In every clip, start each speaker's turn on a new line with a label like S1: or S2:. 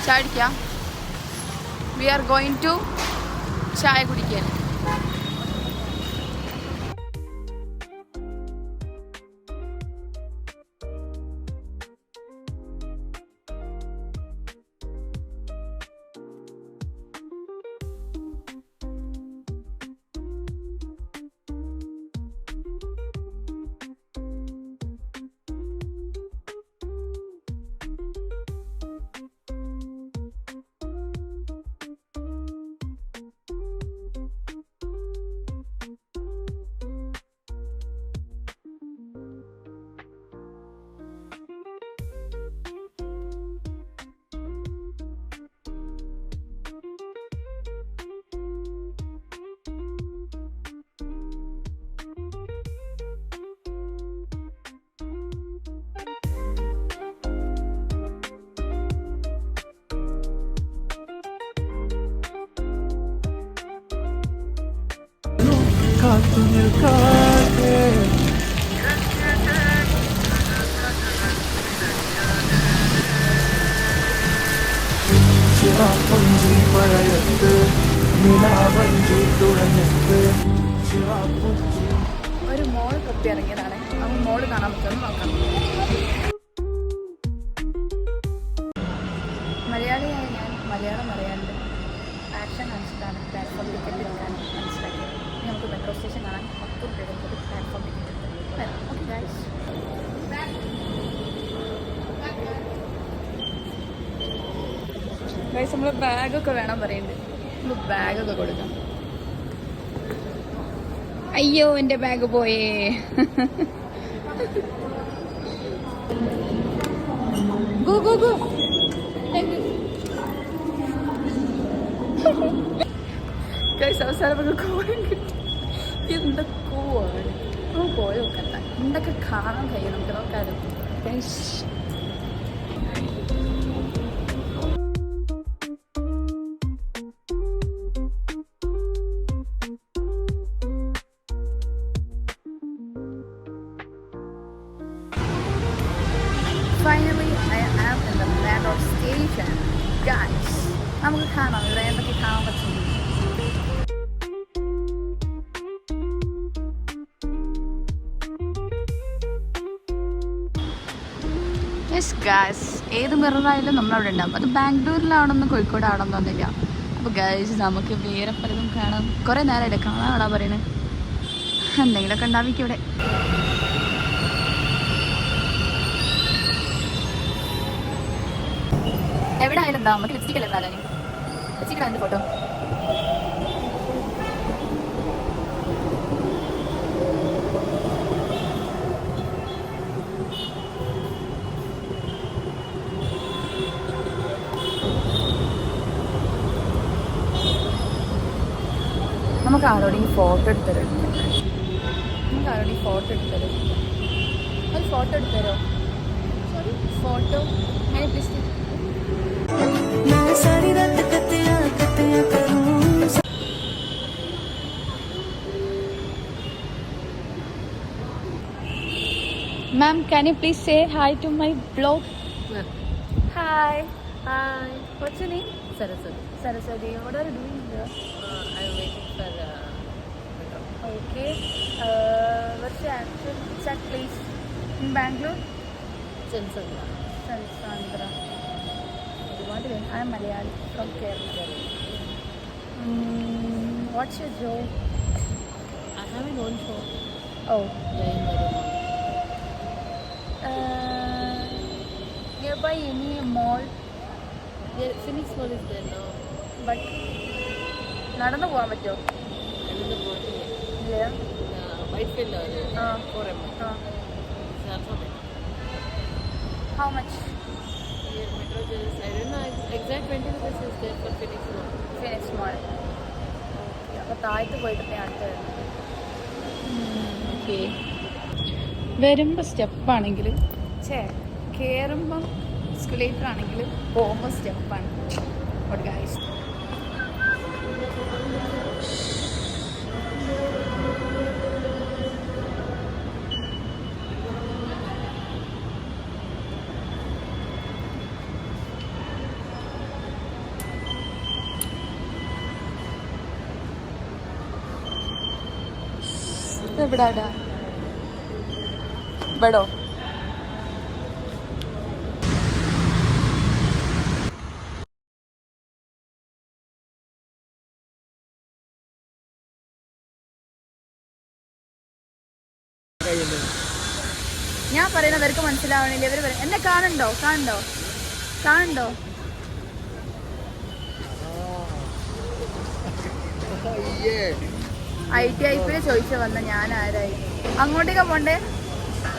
S1: ചായ കുടിക്കാം. V are going to ചായ കുടിക്കാൻ. ഒരു മോൾ കപ്പി ഇറങ്ങിയതാണ്. അവൻ മോള് കാണാൻ പറ്റുമെന്ന് നോക്കാം. മലയാളിയായ ഞാൻ മലയാളം അറിയാണ്ട് ആക്ഷൻ കാണിച്ചിട്ടാണ് പ്ലാറ്റ്ഫോം ടിക്കറ്റ് എടുക്കാൻ മനസ്സിലാക്കിയത്. നമുക്ക് മെട്രോ സ്റ്റേഷൻ കാണാൻ 10 രൂപ എടുത്തൊരു പ്ലാറ്റ്ഫോം ടിക്കറ്റ് എടുത്ത്. ഓക്കെ ഗൈസ്, ഗൈസ് നമ്മൾ ബാഗൊക്കെ വേണം പറയുന്നുണ്ട്. നമ്മൾ ബാഗൊക്കെ കൊടുക്കാം. അയ്യോ എൻ്റെ ബാഗ് പോയേ. Go go go. ഗൈസ് അവസാനം കോയം കിട്ടി. എന്തൊക്കെയാണ് പോയോ കണ്ട എന്തൊക്കെ കാണാൻ കഴിയും നമുക്ക് നോക്കാനും. Guys finally I am in the metro station. Guys, നമുക്ക് കാണാം ഇവിടെ എന്തൊക്കെ കാണാൻ പറ്റും. യെസ് ഗൈസ്, ഏത് മിററായാലും നമ്മളവിടെ ഉണ്ടാവും. അത് ബാംഗ്ലൂരിലാവണമെന്ന് കോഴിക്കോടാവണമെന്നൊന്നുമില്ല. അപ്പോൾ ഗൈസ് നമുക്ക് വേറെ പലതും കാണാം. കുറേ നേരമായില്ലേ കാണാനാണോ പറയണത്. എന്തെങ്കിലുമൊക്കെ ഉണ്ടാവിക്കും ഇവിടെ. എവിടെ ആയാലും എന്താ നമുക്ക് ലിപ്സ്റ്റിക് അല്ലേ പ്രാധാന്യം. ലിപ്സ്റ്റിക് എന്ത് ഫോട്ടോ നമുക്ക് ആരോടെയും ഫോട്ടോ എടുത്തരും. ഒരു ഫോട്ടോ എടുത്തരോ. Sorry, photo please. Ma'am, can you please say hi to my vlog? Hi.
S2: Hi.
S1: What's your name?
S2: Saraswati.
S1: Saraswati. What are you doing here?
S2: I'm waiting for
S1: Okay. What's your actual exact place in Bangalore?
S2: Chansandra.
S1: Chansandra. I'm Malayali from Kerala. What's your job?
S2: I have my own shop.
S1: Oh.
S2: Yeah, in my room.
S1: Nearby any mall?
S2: Yeah, Phoenix Mall is there now.
S1: But നടന്നു പോകാൻ പറ്റുമോ?
S2: Another boating.
S1: ഇല്ല.
S2: Whitefield area. 4M.
S1: How much?
S2: Yeah, metro charges. I don't know. Exact 20 rupees is there for Phoenix Mall.
S1: Phoenix Mall. അപ്പോൾ താഴത്ത് പോയിട്ട് അടുത്ത് okay. വരുമ്പോൾ സ്റ്റെപ്പാണെങ്കിൽ കയറുമ്പം escalator ആണെങ്കിൽ പോകുമ്പോൾ സ്റ്റെപ്പാണ്. ബട്ട് ഗൈസ് എവിടാടാ ഇവിടോ? ഞാൻ പറയുന്നത് അവർക്ക് മനസ്സിലാവണില്ല. ഇവർ എന്നെ കാണണ്ടോ? ITIP ചോദിച്ചു വന്ന ഞാൻ ആരായി? അങ്ങോട്ടേക്ക് പോണ്ടേ?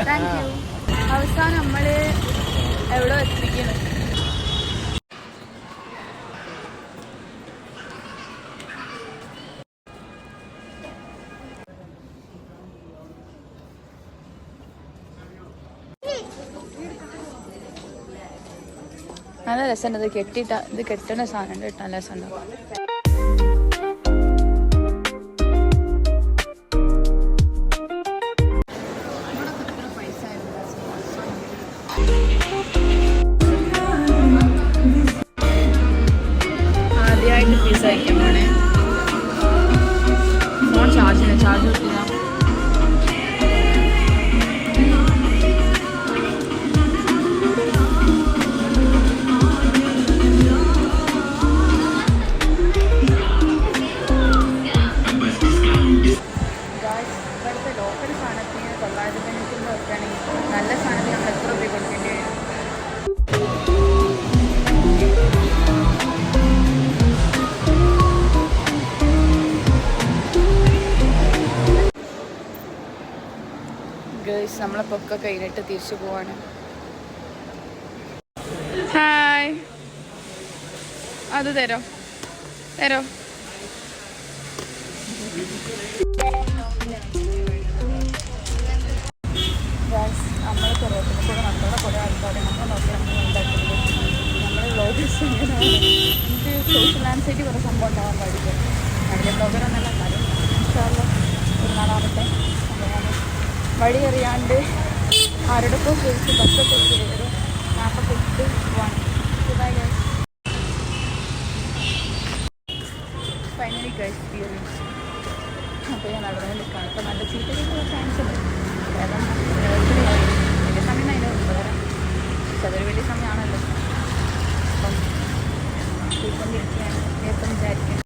S1: Thank you. അവസാനം നമ്മള് എവിടെ എത്തിക്കണം? നല്ല രസമുണ്ട്. ഇത് കെട്ടിട്ട ഇത് കെട്ടുന്ന സാധനം കേട്ടോ, നല്ല രസമുണ്ടാവും. ആദ്യമായിട്ട് പിസ്സ കഴിക്കാനാണ്. ഫോൺ ചാർജ് കിട്ടില്ല. ഇവിടുത്തെ ലോക്കൽ സാധനത്തിന് 995 വെക്കുകയാണെങ്കിൽ നല്ല സാധനത്തിന് നമ്മൾ എത്ര രൂപ കൊടുക്കേണ്ടി വരും? ഗേൾസ് നമ്മളെ പൊക്കെ കഴിഞ്ഞിട്ട് തിരിച്ചു പോവാണ്. ഹായ്, അത് തരോ? നമ്മൾ കുറവത്തിന് കൂടെ നമ്മളോട് കുറേ ആൾക്കാരെ നമ്മൾ നോക്കി നമ്മൾ ഉണ്ടാക്കുന്നത് നമ്മൾ വ്ളോഗേഴ്സ് ഇങ്ങനെയാണ്. എനിക്ക് സോഷ്യൽ ആൻസൈറ്റി കുറേ സംഭവം ഉണ്ടാകാൻ പാടില്ല. അതിൻ്റെ ബ്ലോഗറെന്നല്ല കാര്യം. ഒരു നാളാവട്ടെ. അപ്പോൾ ഞാൻ വഴി അറിയാണ്ട് ആരോടൊക്കെ ചോദിച്ച് ബസ്സൊക്കെ ചെയ്തത് മാപ്പൊക്കെ ഇട്ട് പോവാണ്. Finally guys experience. അപ്പോൾ ഞാൻ നടന്നു നിൽക്കുകയാണ്. അപ്പോൾ നല്ല ചീറ്റൊക്കെ ചാൻസ് ഉണ്ട്. കാരണം വലിയ സമയം അതിന് വരാം. പക്ഷെ അതൊരു വലിയ സമയമാണല്ലോ. അപ്പം പോയിക്കൊണ്ടിരിക്കുകയാണ്. എപ്പം വിചാരിക്കും